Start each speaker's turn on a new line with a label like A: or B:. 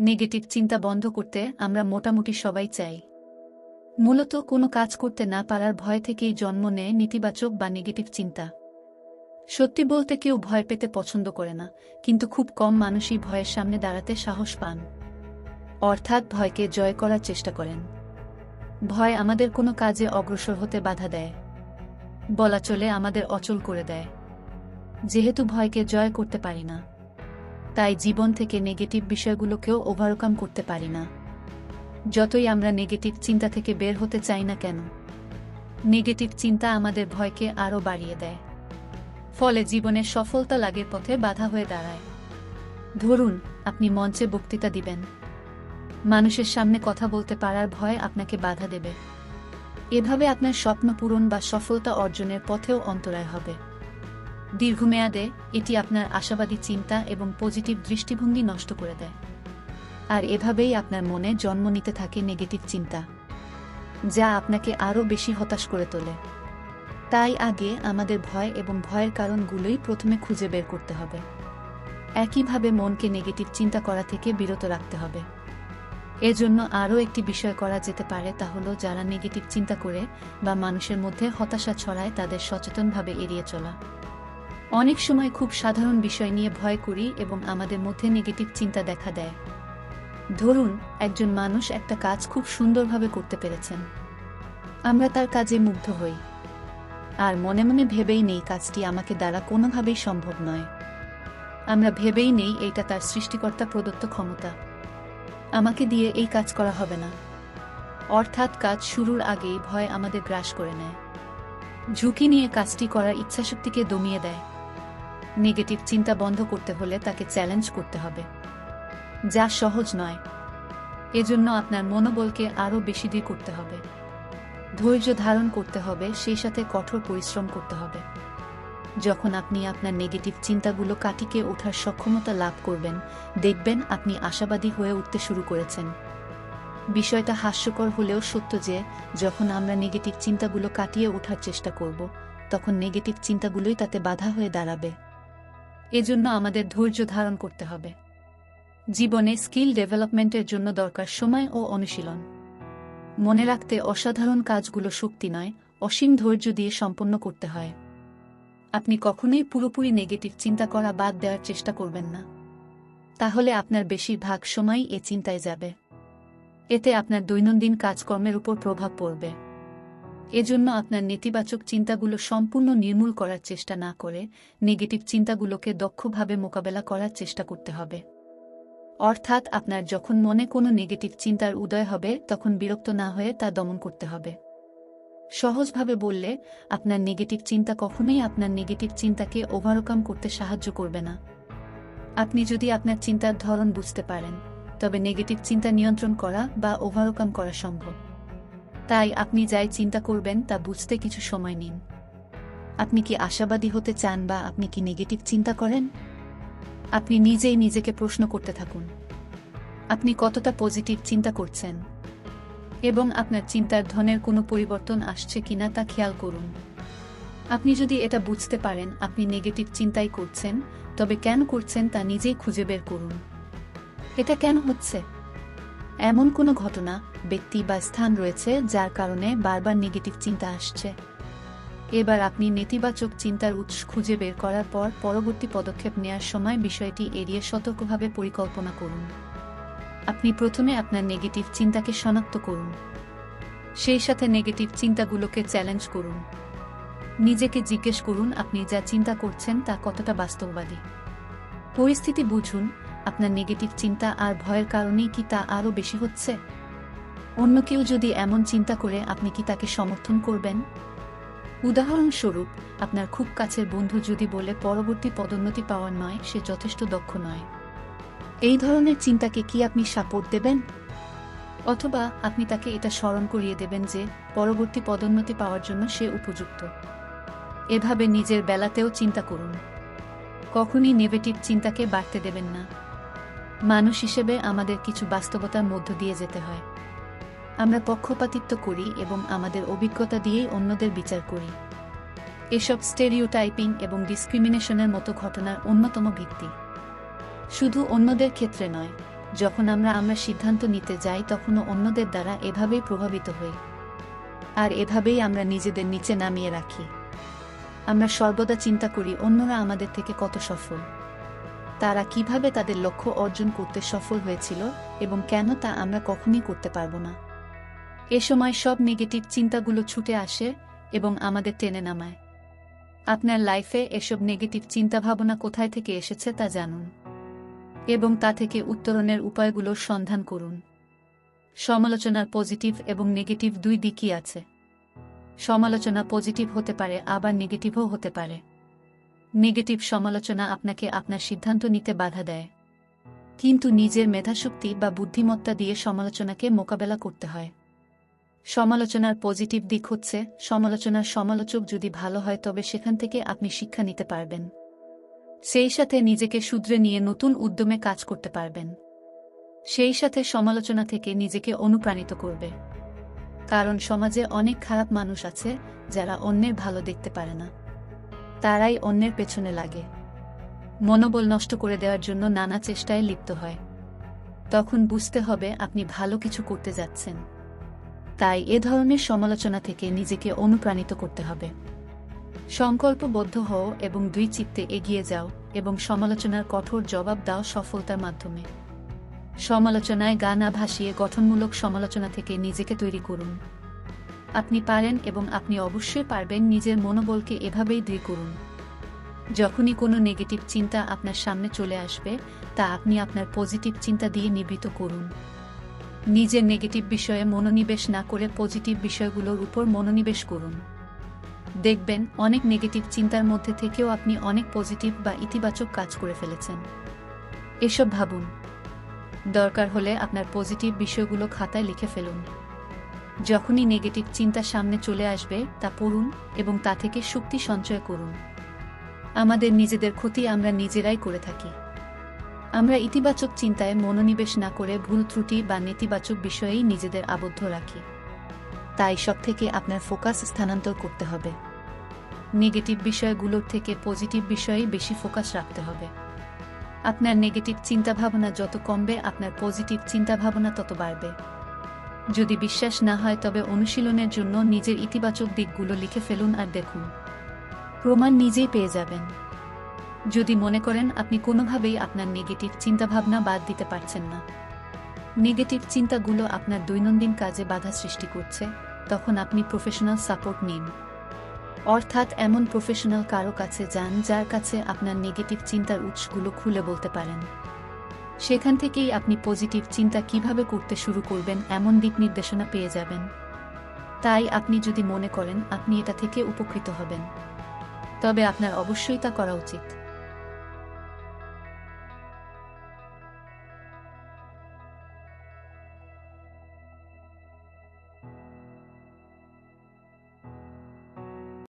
A: Negative চিন্তা বন্ধ করতে আমরা মোটামুটি সবাই চাই। মূলত কোনো কাজ করতে না পারার ভয় থেকেই জন্ম নেয় নেতিবাচক বা নেগেটিভ চিন্তা। সত্যি বলতে কেউ ভয় পেতে পছন্দ করে না, কিন্তু খুব কম মানুষই ভয়ের সামনে দাঁড়াতে সাহস পান, অর্থাৎ ভয়কে জয় করার চেষ্টা করেন। ভয় আমাদের কোনো কাজে অগ্রসর হতে বাধা দেয়, বলা চলে আমাদের অচল করে দেয়। যেহেতু ভয়কে জয় করতে পারি না, তাই জীবন থেকে নেগেটিভ বিষয়গুলোকেও ওভারকাম করতে পারি না। যতই আমরা নেগেটিভ চিন্তা থেকে বের হতে চাই না কেন, নেগেটিভ চিন্তা আমাদের ভয়কে আরও বাড়িয়ে দেয়। ফলে জীবনের সফলতা লাভের পথে বাধা হয়ে দাঁড়ায়। ধরুন, আপনি মঞ্চে বক্তৃতা দিবেন, মানুষের সামনে কথা বলতে পারার ভয় আপনাকে বাধা দেবে। এভাবে আপনার স্বপ্ন পূরণ বা সফলতা অর্জনের পথেও অন্তরায় হবে। দীর্ঘমেয়াদে এটি আপনার আশাবাদী চিন্তা এবং পজিটিভ দৃষ্টিভঙ্গি নষ্ট করে দেয়। আর এভাবেই আপনার মনে জন্ম নিতে থাকে নেগেটিভ চিন্তা, যা আপনাকে আরও বেশি হতাশ করে তোলে। তাই আগে আমাদের ভয় এবং ভয়ের কারণগুলোই প্রথমে খুঁজে বের করতে হবে। একইভাবে মনকে নেগেটিভ চিন্তা করা থেকে বিরত রাখতে হবে। এজন্য আরও একটি বিষয় করা যেতে পারে, তা হলো যারা নেগেটিভ চিন্তা করে বা মানুষের মধ্যে হতাশা ছড়ায় তাদের সচেতনভাবে এড়িয়ে চলা। অনেক সময় খুব সাধারণ বিষয় নিয়ে ভয় করি এবং আমাদের মধ্যে নেগেটিভ চিন্তা দেখা দেয়। ধরুন, একজন মানুষ একটা কাজ খুব সুন্দরভাবে করতে পেরেছেন। আমরা তার কাজে মুগ্ধ হই আর মনে মনে ভেবেই নেই কাজটি আমাকে দ্বারা কোনোভাবেই সম্ভব নয়। আমরা ভেবেই নেই এইটা তার সৃষ্টিকর্তা প্রদত্ত ক্ষমতা, আমাকে দিয়ে এই কাজ করা হবে না। অর্থাৎ কাজ শুরুর আগেই ভয় আমাদের গ্রাস করে নেয়, ঝুঁকি নিয়ে কাজটি করার ইচ্ছাশক্তিকে দমিয়ে দেয়। নেগেটিভ চিন্তা বন্ধ করতে হলে তাকে চ্যালেঞ্জ করতে হবে, যা সহজ নয়। এজন্য আপনার মনোবলকে আরও বেশি দৃঢ় করতে হবে, ধৈর্য ধারণ করতে হবে, সেই সাথে কঠোর পরিশ্রম করতে হবে। যখন আপনি আপনার নেগেটিভ চিন্তাগুলো কাটিয়ে ওঠার সক্ষমতা লাভ করবেন, দেখবেন আপনি আশাবাদী হয়ে উঠতে শুরু করেছেন। বিষয়টা হাস্যকর হলেও সত্য যে যখন আমরা নেগেটিভ চিন্তাগুলো কাটিয়ে ওঠার চেষ্টা করব, তখন নেগেটিভ চিন্তাগুলোই তাতে বাধা হয়ে দাঁড়াবে। এজন্য আমাদের ধৈর্য ধারণ করতে হবে। জীবনে স্কিল ডেভেলপমেন্টের জন্য দরকার সময় ও অনুশীলন। মনে রাখতে অসাধারণ কাজগুলো শক্তি নয়, অসীম ধৈর্য দিয়ে সম্পন্ন করতে হয়। আপনি কখনোই পুরোপুরি নেগেটিভ চিন্তা করা বাদ দেওয়ার চেষ্টা করবেন না, তাহলে আপনার বেশিরভাগ সময় এ চিন্তায় যাবে। এতে আপনার দৈনন্দিন কাজকর্মের উপর প্রভাব পড়বে। এজন্য আপনার নেতিবাচক চিন্তাগুলো সম্পূর্ণ নির্মূল করার চেষ্টা না করে নেগেটিভ চিন্তাগুলোকে দক্ষভাবে মোকাবেলা করার চেষ্টা করতে হবে। অর্থাৎ আপনার যখন মনে কোনো নেগেটিভ চিন্তার উদয় হবে, তখন বিরক্ত না হয়ে তা দমন করতে হবে। সহজভাবে বললে, আপনার নেগেটিভ চিন্তা কখনোই আপনার নেগেটিভ চিন্তাকে ওভারকাম করতে সাহায্য করবে না। আপনি যদি আপনার চিন্তার ধরন বুঝতে পারেন, তবে নেগেটিভ চিন্তা নিয়ন্ত্রণ করা বা ওভারকাম করা সম্ভব। তাই আপনি যাই চিন্তা করবেন তা বুঝতে কিছু সময় নিন। আপনি কি আশাবাদী হতে চান বা আপনি কি নেগেটিভ চিন্তা করেন? আপনি নিজেই নিজেকে প্রশ্ন করতে থাকুন, আপনি কতটা পজিটিভ চিন্তা করছেন এবং আপনার চিন্তার ধরনের কোনো পরিবর্তন আসছে কিনা তা খেয়াল করুন। আপনি যদি এটা বুঝতে পারেন আপনি নেগেটিভ চিন্তাই করছেন, তবে কেন করছেন তা নিজেই খুঁজে বের করুন। এটা কেন হচ্ছে? এমন কোনো ঘটনা, ব্যক্তি বা স্থান রয়েছে যার কারণে বারবার নেগেটিভ চিন্তা আসছে। এবার আপনি নেতিবাচক চিন্তার উৎস খুঁজে বের করার পর পরবর্তী পদক্ষেপ নেওয়ার সময় বিষয়টি এড়িয়ে সতর্কভাবে পরিকল্পনা করুন। আপনি প্রথমে আপনার নেগেটিভ চিন্তাকে শনাক্ত করুন, সেই সাথে নেগেটিভ চিন্তাগুলোকে চ্যালেঞ্জ করুন। নিজেকে জিজ্ঞেস করুন আপনি যা চিন্তা করছেন তা কতটা বাস্তববাদী। পরিস্থিতি বুঝুন, আপনার নেগেটিভ চিন্তা আর ভয়ের কারণেই কি তা আরও বেশি হচ্ছে? অন্য কেউ যদি এমন চিন্তা করে, আপনি কি তাকে সমর্থন করবেন? উদাহরণস্বরূপ, আপনার খুব কাছের বন্ধু যদি বলে পরবর্তী পদোন্নতি পাওয়ার নয়, সে যথেষ্ট দক্ষ নয়, এই ধরনের চিন্তাকে কি আপনি সাপোর্ট দেবেন? অথবা আপনি তাকে এটা স্মরণ করিয়ে দেবেন যে পরবর্তী পদোন্নতি পাওয়ার জন্য সে উপযুক্ত। এভাবে নিজের বেলাতেও চিন্তা করুন, কখনই নেগেটিভ চিন্তাকে বাড়তে দেবেন না। মানুষ হিসেবে আমাদের কিছু বাস্তবতার মধ্য দিয়ে যেতে হয়। আমরা পক্ষপাতিত্ব করি এবং আমাদের অভিজ্ঞতা দিয়েই অন্যদের বিচার করি। এসব স্টেরিওটাইপিং এবং ডিসক্রিমিনেশনের মতো ঘটনার অন্যতম ভিত্তি। শুধু অন্যদের ক্ষেত্রে নয়, যখন আমরা সিদ্ধান্ত নিতে যাই তখনও অন্যদের দ্বারা এভাবেই প্রভাবিত হই, আর এভাবেই আমরা নিজেদের নিচে নামিয়ে রাখি। আমরা সর্বদা চিন্তা করি অন্যরা আমাদের থেকে কত সফল, তারা কিভাবে তাদের লক্ষ্য অর্জন করতে সফল হয়েছিল এবং কেন তা আমরা কখনই করতে পারব না। এ সময় সব নেগেটিভ চিন্তাগুলো ছুটে আসে এবং আমাদের টেনে নামায়। আপনার লাইফে এসব নেগেটিভ চিন্তাভাবনা কোথায় থেকে এসেছে তা জানুন এবং তা থেকে উত্তরণের উপায়গুলোর সন্ধান করুন। সমালোচনার পজিটিভ এবং নেগেটিভ দুই দিকই আছে। সমালোচনা পজিটিভ হতে পারে, আবার নেগেটিভও হতে পারে। নেগেটিভ সমালোচনা আপনাকে আপনার সিদ্ধান্ত নিতে বাধা দেয়, কিন্তু নিজের মেধাশক্তি বা বুদ্ধিমত্তা দিয়ে সমালোচনাকে মোকাবেলা করতে হয়। সমালোচনার পজিটিভ দিক হচ্ছে, সমালোচনার সমালোচক যদি ভালো হয় তবে সেখান থেকে আপনি শিক্ষা নিতে পারবেন, সেই সাথে নিজেকে শুধরে নিয়ে নতুন উদ্যমে কাজ করতে পারবেন। সেই সাথে সমালোচনা থেকে নিজেকে অনুপ্রাণিত করবে, কারণ সমাজে অনেক খারাপ মানুষ আছে যারা অন্যের ভালো দেখতে পারে না, তারাই অন্যের পেছনে লাগে, মনোবল নষ্ট করে দেওয়ার জন্য নানা চেষ্টায় লিপ্ত হয়। তখন বুঝতে হবে আপনি ভালো কিছু করতে যাচ্ছেন। তাই এ ধরনের সমালোচনা থেকে নিজেকে অনুপ্রাণিত করতে হবে। সংকল্পবদ্ধ হও এবং দুই চিত্তে এগিয়ে যাও এবং সমালোচনার কঠোর জবাব দাও সফলতার মাধ্যমে। সমালোচনায় গা না ভাসিয়ে গঠনমূলক সমালোচনা থেকে নিজেকে তৈরি করুন। আপনি পারেন এবং আপনি অবশ্যই পারবেন। নিজের মনোবলকে এভাবেই দৃঢ় করুন। যখনই কোনো নেগেটিভ চিন্তা আপনার সামনে চলে আসবে, তা আপনি আপনার পজিটিভ চিন্তা দিয়ে নিবৃত করুন। নিজের নেগেটিভ বিষয়ে মনোনিবেশ না করে পজিটিভ বিষয়গুলোর উপর মনোনিবেশ করুন। দেখবেন অনেক নেগেটিভ চিন্তার মধ্যে থেকেও আপনি অনেক পজিটিভ বা ইতিবাচক কাজ করে ফেলেছেন। এসব ভাবুন। দরকার হলে আপনার পজিটিভ বিষয়গুলো খাতায় লিখে ফেলুন। যখনই নেগেটিভ চিন্তা সামনে চলে আসবে তা পড়ুন এবং তা থেকে শক্তি সঞ্চয় করুন। আমাদের নিজেদের ক্ষতি আমরা নিজেরাই করে থাকি। আমরা ইতিবাচক চিন্তায় মনোনিবেশ না করে ভুল ত্রুটি বা নেতিবাচক বিষয়েই নিজেদের আবদ্ধ রাখি। তাই সব থেকে আপনার ফোকাস স্থানান্তর করতে হবে। নেগেটিভ বিষয়গুলোর থেকে পজিটিভ বিষয়েই বেশি ফোকাস রাখতে হবে। আপনার নেগেটিভ চিন্তাভাবনা যত কমবে, আপনার পজিটিভ চিন্তাভাবনা তত বাড়বে। যদি বিশ্বাস না হয় তবে অনুশীলনের জন্য নিজের ইতিবাচক দিকগুলো লিখে ফেলুন আর দেখুন, প্রমাণ নিজেই পেয়ে যাবেন। যদি মনে করেন আপনি কোনোভাবেই আপনার নেগেটিভ চিন্তাভাবনা বাদ দিতে পারছেন না, নেগেটিভ চিন্তাগুলো আপনার দৈনন্দিন কাজে বাধা সৃষ্টি করছে, তখন আপনি প্রফেশনাল সাপোর্ট নিন। অর্থাৎ এমন প্রফেশনাল কারো কাছে যান যার কাছে আপনার নেগেটিভ চিন্তার উৎসগুলো খুলে বলতে পারেন। সেখান থেকেই আপনি পজিটিভ চিন্তা কিভাবে করতে শুরু করবেন এমন দিক নির্দেশনা পেয়ে যাবেন। তাই আপনি যদি মনে করেন আপনি এটা থেকে উপকৃত হবেন, তবে আপনার অবশ্যই তা করা উচিত।